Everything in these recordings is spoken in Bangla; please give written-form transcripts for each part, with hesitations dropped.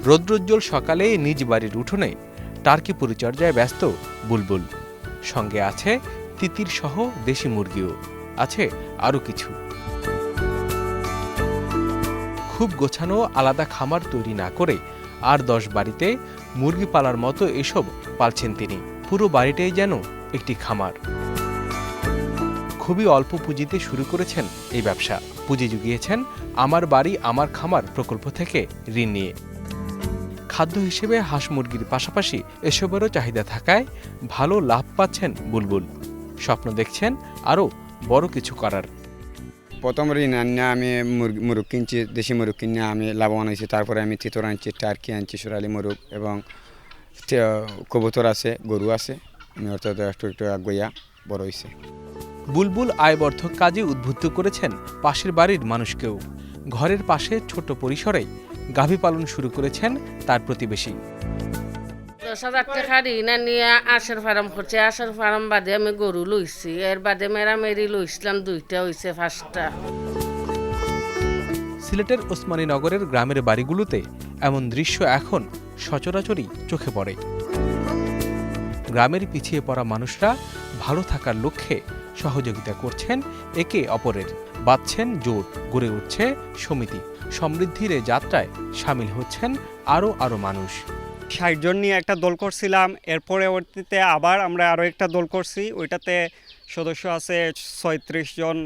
রৌদ্রোজ্জ্বল সকালে নিজ বাড়ির উঠোনে টার্কি পরিচর্যায় ব্যস্ত বুলবুল। সঙ্গে আছে তিতির সহ দেশি মুরগিও, আছে আরও কিছু। খুব গোছানো আলাদা খামার তৈরি না করে ৮-১০ বাড়িতে মুরগি পালার মতো এসব পালছেন তিনি। পুরো বাড়িটাই যেন একটি খামার। খুবই অল্প পুঁজিতে শুরু করেছেন এই ব্যবসা। পুঁজি জুগিয়েছেন আমার বাড়ি আমার খামার প্রকল্প থেকে ঋণ নিয়ে। খাদ্য হিসেবে হাঁস মুরগির পাশাপাশি এসবেরও চাহিদা থাকায় ভালো লাভ পাচ্ছেন বুলবুল। স্বপ্ন দেখছেন আরও বড় কিছু করার। প্রথম ঋণ আনিয়ে আমি মুরগ কিনছি, দেশি মুরগ কিনে আমি লাভবান হয়েছি। তারপরে আমি তিতর আনছি, টার্কি আনছি, সোনালি মুরগ এবং কবুতর আছে, গরু আছে। আমি অর্থাৎ একটু একটু আগুয়া বড় হয়েছে। বুলবুল আয়বর্ধক কাজে উদ্বুদ্ধ করেছেন পাশের বাড়ির মানুষকেও। ঘরের পাশে ছোট পরিসরে গাভী পালন শুরু করেছেন তার প্রতিবেশী। ১০,০০০ টাকা ঋণ নিয়ে আঁশের ফার্ম করছে। আঁশের ফার্ম বাদে আমি গরু লইছি, এর বাদে মেরামেরি লইছিলাম, 2টা হয়েছে, 5টা। সিলেটের ওসমানীনগরের গ্রামের বাড়িগুলোতে এমন দৃশ্য এখন সচরাচরই চোখে পড়ে। গ্রামের পিছিয়ে পড়া মানুষরা ভালো থাকার লক্ষ্যে সহযোগিতা করছেন একে অপরের, বাঁধছেন জোট, গড়ে উঠছে সমিতি। সমৃদ্ধির এ যাত্রায় সামিল হচ্ছেন আরও মানুষ। ৬০ জন নিয়ে একটা দল করছিলাম, এর পরবর্তীতে আবার আমরা আরও একটা দল করছি। ওইটাতে সদস্য আছে ৩৬ জন,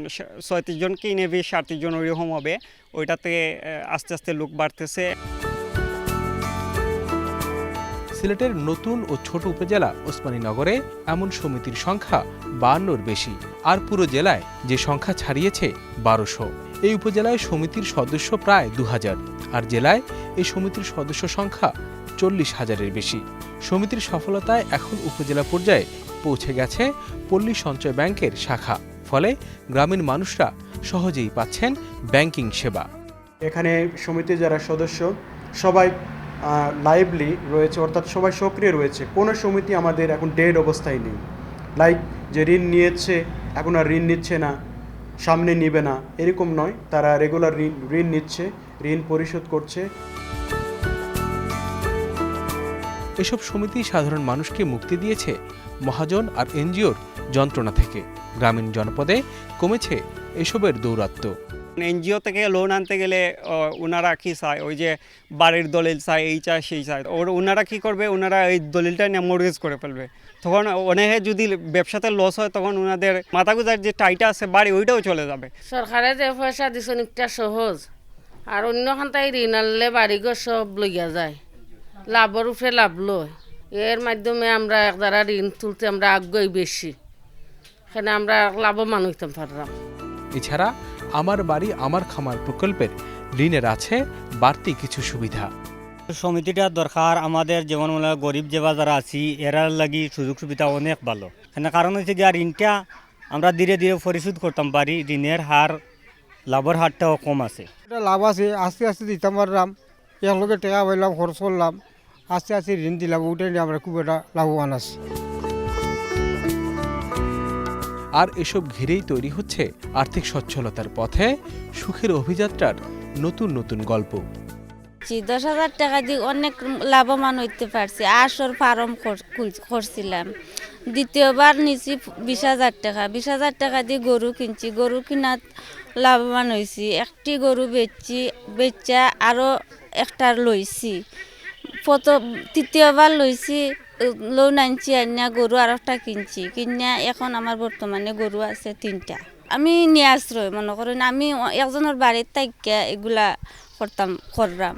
৩৬ জনকে নেবে, ৩৭ জন ওইরকম হবে। ওইটাতে আস্তে আস্তে লোক বাড়তেছে। সিলেটের নতুন ও ছোট উপজেলা ওসমানীনগরে এমন সমিতির সংখ্যা ৫২-র বেশি, আর পুরো জেলায় যে সংখ্যা ছাড়িয়েছে ১২০০। এই উপজেলায় সমিতির সদস্য প্রায় ২,০০০, আর জেলায় এই সমিতির সদস্য সংখ্যা ৪০,০০০-এর বেশি। সমিতির সফলতায় এখন উপজেলা পর্যায়ে পৌঁছে গেছে পল্লী সঞ্চয় ব্যাংকের শাখা। ফলে গ্রামীণ মানুষরা সহজেই পাচ্ছেন ব্যাংকিং সেবা। এখানে সমিতির যারা সদস্য সবাই লাইভলি রয়েছে, অর্থাৎ সবাই সক্রিয় রয়েছে। কোনো সমিতি আমাদের এখন ডেড অবস্থায় নেই। লাইক যে ঋণ নিয়েছে এখন আর ঋণ নিচ্ছে না, সামনে নিবে না, এরকম নয়। তারা রেগুলার ঋণ নিচ্ছে, ঋণ পরিশোধ করছে। এসব সমিতি সাধারণ মানুষকে মুক্তি দিয়েছে মহাজন আর এনজিওর যন্ত্রণা থেকে। গ্রামীণ জনপদে কমেছে এসবের দৌরাত্ম্য। এনজিও থেকে লোন আনতে গেলে ওনারা কি চায়, ওই যে বাড়ির দলিল চায়, এই চায় সেই চায়। ওনারা কি করবে, ওনারা এই দলিলটা নিয়ে মর্গেজ করে ফেলবে। তখন অনেকে যদি ব্যবসাতে লস হয়, তখন ওনাদের মাথা গুজার যে টাইটা আছে বাড়ি, ওইটাও চলে যাবে। সরকারে যে পয়সা দিচ্ছেন একটা সহজ, আর অন্যখান তাই ঋণ আনলে বাড়িঘর সব লইয়া যায়, লাভের উপরে লাভ লয়। এর মাধ্যমে আমরা একদারা ঋণ তুলতে আমরা আগ্রহী বেশি, এখানে আমরা লাভবান হইতে পারলাম। এছাড়া আমার বাড়ি আমার খামার প্রকল্পের ঋণের আছে বাড়তি কিছু সুবিধা। সমিতিটা দরকার আমাদের, যেমন গরিব যে যারা আছি এরার লাগি সুযোগ সুবিধা অনেক ভালো। এখানে কারণ হচ্ছে কি, আর ঋণটা আমরা ধীরে ধীরে পরিশোধ করতাম পারি। ঋণের হার, লাভের হারটাও কম আছে। এটা লাভ আছে, আস্তে আস্তে দিতাম পারলাম। একলগে টাকা পাইলাম, খরচ করলাম, আস্তে আস্তে ঋণ দিলাম। ওটাই নিয়ে আমরা খুব একটা লাভবান আছি। আর এসব ঘিরেই তৈরি হচ্ছে আর্থিক সচ্ছলতার পথে সুখের অভিযাত্রার নতুন গল্প। ১০,০০০ টাকা দিয়ে অনেক লাভবান হইতে পারছি। আঁশের ফার্ম করছিলাম, দ্বিতীয়বার নিচ্ছি ২০,০০০ টাকা। ২০,০০০ টাকা দিয়ে গরু কিনছি, গরু কিনাত লাভবান হয়েছি। একটি গরু বেচা আরও একটার লইছি। তৃতীয়বার লইছি, লোন আনছি, আনিয়া গরু আর একটা কিনছি। কিনিয়া এখন আমার বর্তমানে গরু আছে 3টা। আমি নিয়ে আশ্রয় মনে করেন, আমি একজনের বাড়ির তাইকা এগুলা করলাম।